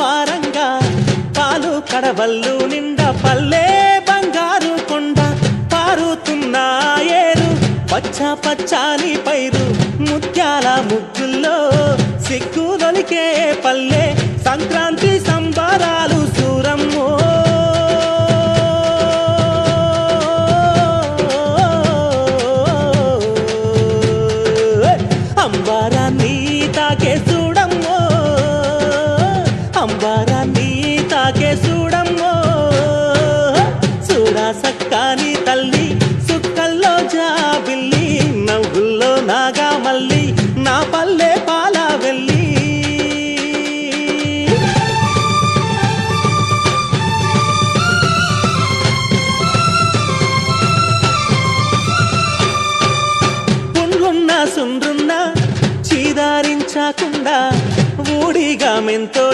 వారంగా పాలు కడవల్లు నిండా పల్లె బంగారు కొండ పారుతున్న ఏరు పచ్చ పచ్చాని పైరు ముత్యాల ముగ్గుల్లో సిగ్గుదొలికే పల్లె సంక్రాంతి సంబరాలు సూరమ్మో అంబారాన్ని తాకే చూడమ్మో అంబారాన్ని తాకే చూడమ్మో చూడా సక్కాని తల్లి సుక్కల్లో జాబిల్లి నవ్వుల్లో నాగా మల్లి నా పల్లె పాల వెళ్ళి పుండ్లున్న సుండ్రున్న చీదారించకుండా ఊడిగా మెంతో